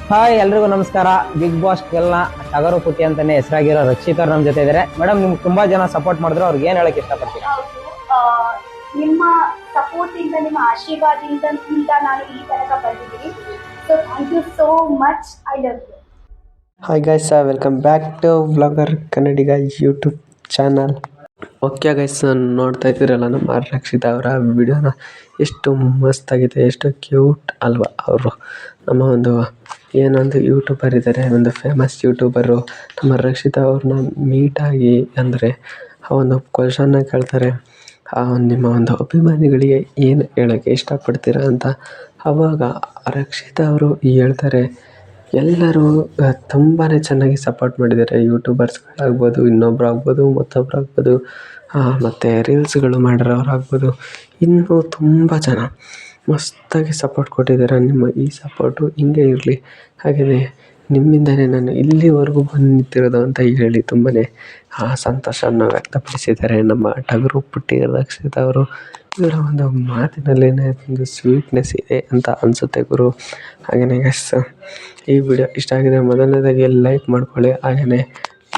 Hi ಎಲ್ರಿಗೂ ನಮಸ್ಕಾರ. Big boss ಗೆಲ್ನ ಟಗರು ಪುಟಿ ಅಂತಾನೆ ಹೆಸರಾಗಿರೋ ರಕ್ಷಿತರ್ ನಮ್ಮ ಜೊತೆ ಇದ್ದಾರೆ. ಮೇಡಮ್, ನಿಮ್ಗೆ ತುಂಬಾ ಜನ ಸಪೋರ್ಟ್ ಮಾಡಿದ್ರು, ಅವ್ರಿಗೆ ಏನ್ ಹೇಳಕ್ ಇಷ್ಟಪಡ್ತೀರಾ? ಹೌದು. ಆ, ನಿಮ್ಮ ಸಪೋರ್ಟ್ ಇಂದ, ನಿಮ್ಮ ಆಶೀರ್ವಾದದಿಂದ ನಾನು ಈ ತನಕ ಬಂದಿದ್ದೀನಿ. So thank you so much. I love you. Hi guys, welcome back to vlogger Kannadiga YouTube channel. Okay guys, ನೋಡ್ತಾ ಇದ್ದೀರಲ್ಲ ನಮ್ಮ ರಕ್ಷಿತಾ ಅವರ ವಿಡಿಯೋನ. ಎಷ್ಟು ಮಸ್ತಾಗಿದೆ, ಎಷ್ಟು ಕ್ಯೂಟ್ ಅಲ್ವಾ ಅವರು. ನಮ್ಮ ಏನೊಂದು ಯೂಟ್ಯೂಬರ್ ಇದ್ದಾರೆ, ಒಂದು ಫೇಮಸ್ ಯೂಟ್ಯೂಬರು ನಮ್ಮ ರಕ್ಷಿತಾ ಅವ್ರನ್ನ ಮೀಟಾಗಿ ಅಂದರೆ ಆ ಒಂದು ಕ್ವಶನ್ನ ಕೇಳ್ತಾರೆ, ನಿಮ್ಮ ಒಂದು ಅಭಿಮಾನಿಗಳಿಗೆ ಏನು ಹೇಳೋಕ್ಕೆ ಇಷ್ಟಪಡ್ತೀರಾ ಅಂತ. ಆವಾಗ ರಕ್ಷಿತಾ ಅವರು ಹೇಳ್ತಾರೆ, ಎಲ್ಲರೂ ತುಂಬಾ ಚೆನ್ನಾಗಿ ಸಪೋರ್ಟ್ ಮಾಡಿದ್ದಾರೆ. ಯೂಟ್ಯೂಬರ್ಸ್ಗಳಾಗ್ಬೋದು, ಇನ್ನೊಬ್ರು ಆಗ್ಬೋದು, ಮತ್ತೊಬ್ರು ಆಗ್ಬೋದು, ಮತ್ತು ರೀಲ್ಸ್ಗಳು ಮಾಡಿರೋರಾಗ್ಬೋದು, ಇನ್ನೂ ತುಂಬ ಜನ ಮಸ್ತಾಗಿ ಸಪೋರ್ಟ್ ಕೊಟ್ಟಿದ್ದಾರೆ. ನಿಮ್ಮ ಈ ಸಪೋರ್ಟು ಹಿಂಗೆ ಇರಲಿ, ಹಾಗೆಯೇ ನಿಮ್ಮಿಂದಲೇ ನಾನು ಇಲ್ಲಿವರೆಗೂ ಬಂದು ನಿಂತಿರೋದು ಅಂತ ಹೇಳಿ ತುಂಬಾ ಸಂತೋಷವನ್ನು ವ್ಯಕ್ತಪಡಿಸಿದ್ದಾರೆ ನಮ್ಮ ಟಗರು ಪುಟ್ಟಿ ರಕ್ಷಿತಾ ಅವರು. ಇವರ ಒಂದು ಮಾತಿನಲ್ಲೇನೇ ಒಂದು ಸ್ವೀಟ್ನೆಸ್ ಇದೆ ಅಂತ ಅನಿಸುತ್ತೆ ಗುರು. ಹಾಗೆಯೇ ಗೈಸ್, ಈ ವಿಡಿಯೋ ಇಷ್ಟ ಆಗಿದೆ ಮೊದಲನೇದಾಗಿ ಲೈಕ್ ಮಾಡ್ಕೊಳ್ಳಿ, ಹಾಗೆಯೇ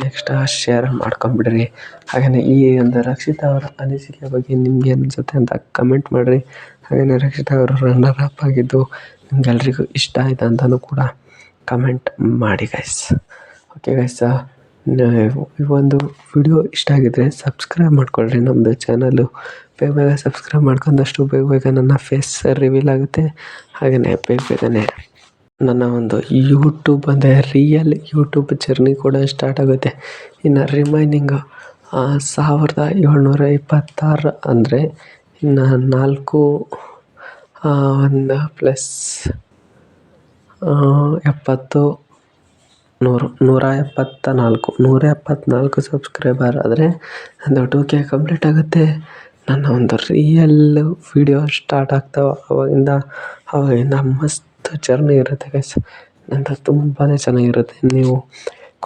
ನೆಕ್ಸ್ಟ್ ಶೇರ್ ಮಾಡ್ಕೊಂಬಿಡ್ರಿ. ಹಾಗೆಯೇ ಈ ಒಂದು ರಕ್ಷಿತಾ ಅವರ ಅನಿಸಿಕೆ ಬಗ್ಗೆ ನಿಮ್ಗೆ ಅನಿಸುತ್ತೆ ಅಂತ ಕಮೆಂಟ್ ಮಾಡಿರಿ. ಹಾಗೆಯೇ ರಕ್ಷಿತಾ ಅವರು ರನ್ನರ್ ಅಪ್ ಆಗಿದ್ದು ನಿಮ್ಗೆಲ್ರಿಗೂ ಇಷ್ಟ ಆಯ್ತು ಅಂತಲೂ ಕೂಡ ಕಮೆಂಟ್ ಮಾಡಿ ಗೈಸ್. ಓಕೆ ಗೈಸ್, ಈ ಒಂದು ವಿಡಿಯೋ ಇಷ್ಟ ಆಗಿದ್ರೆ ಸಬ್ಸ್ಕ್ರೈಬ್ ಮಾಡ್ಕೊಳ್ರಿ ನಮ್ಮದು ಚಾನಲ್ಲು. ಬೇಗ ಸಬ್ಸ್ಕ್ರೈಬ್ ಮಾಡ್ಕೊಂಡಷ್ಟು ಬೇಗ ನನ್ನ ಫೇಸ್ ರಿವೀಲ್ ಆಗುತ್ತೆ. ಹಾಗೆಯೇ ಬೇಗನೆ ನನ್ನ ಒಂದು ಯೂಟ್ಯೂಬ್ ಅಂದರೆ ರಿಯಲ್ ಯೂಟ್ಯೂಬ್ ಜರ್ನಿ ಕೂಡ ಸ್ಟಾರ್ಟ್ ಆಗುತ್ತೆ. ಇನ್ನು ರಿಮೈನಿಂಗ್ 1726 ಅಂದರೆ ಇನ್ನು 4 1 ಪ್ಲಸ್ 70 174 ಸಬ್ಸ್ಕ್ರೈಬರ್ ಆದರೆ ಒಂದು 2K ಕಂಪ್ಲೀಟ್ ಆಗುತ್ತೆ. ನನ್ನ ಒಂದು ರಿಯಲ್ ವಿಡಿಯೋ ಸ್ಟಾರ್ಟ್ ಆಗ್ತಾವೆ. ಅವಾಗಿಂದ ಮಸ್ತ್ ಜರ್ನಿ ಇರುತ್ತೆ ಗೈಸ್. ನಂತರ ತುಂಬಾ ಚೆನ್ನಾಗಿರುತ್ತೆ. ನೀವು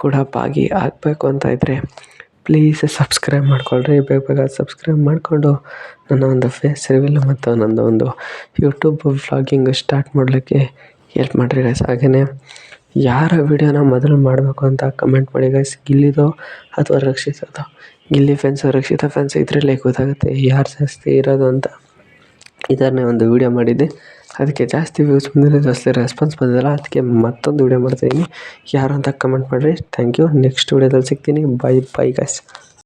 ಕೂಡ ಭಾಗಿ ಆಗಬೇಕು ಅಂತ ಇದ್ದರೆ ಪ್ಲೀಸ್ ಸಬ್ಸ್ಕ್ರೈಬ್ ಮಾಡ್ಕೊಳ್ರಿ. ಬೇಗ ಸಬ್ಸ್ಕ್ರೈಬ್ ಮಾಡಿಕೊಂಡು ನನ್ನ ಒಂದು ಫೇಸ್ ರಿವೀಲ್ ಮತ್ತು ನನ್ನ ಒಂದು ಯೂಟ್ಯೂಬ್ ವ್ಲಾಗಿಂಗ್ ಸ್ಟಾರ್ಟ್ ಮಾಡಲಿಕ್ಕೆ ಹೆಲ್ಪ್ ಮಾಡಿರಿ ಗೈಸ್. ಹಾಗೆಯೇ ಯಾರ ವಿಡಿಯೋನ ಮೊದಲು ಮಾಡಬೇಕು ಅಂತ ಕಮೆಂಟ್ ಮಾಡಿ ಗೈಸ್. ಗಿಲ್ಲಿದೋ ಅಥವಾ ರಕ್ಷಿತಾದೋ. ಗಿಲ್ಲಿ ಫ್ಯಾನ್ಸು ರಕ್ಷಿತಾ ಫ್ಯಾನ್ಸು ಇದರಲ್ಲೇ ಗೊತ್ತಾಗುತ್ತೆ ಯಾರು ಜಾಸ್ತಿ ಇರೋದು ಅಂತ. ಇದನ್ನೇ ಒಂದು ವಿಡಿಯೋ ಮಾಡಿದ್ದೆ, ಅದಕ್ಕೆ ಜಾಸ್ತಿ ವ್ಯೂಸ್ ಬಂದಿಲ್ಲ, ಜಾಸ್ತಿ ರೆಸ್ಪಾನ್ಸ್ ಬಂದಿಲ್ಲ. ಅದಕ್ಕೆ ಮತ್ತೊಂದು ವಿಡಿಯೋ ಮಾಡ್ತಾಯಿದ್ದೀನಿ. ಯಾರು ಅಂತ ಕಮೆಂಟ್ ಮಾಡಿರಿ. Thank you. ನೆಕ್ಸ್ಟ್ ವಿಡಿಯೋದಲ್ಲಿ ಸಿಗ್ತೀನಿ. Bye guys.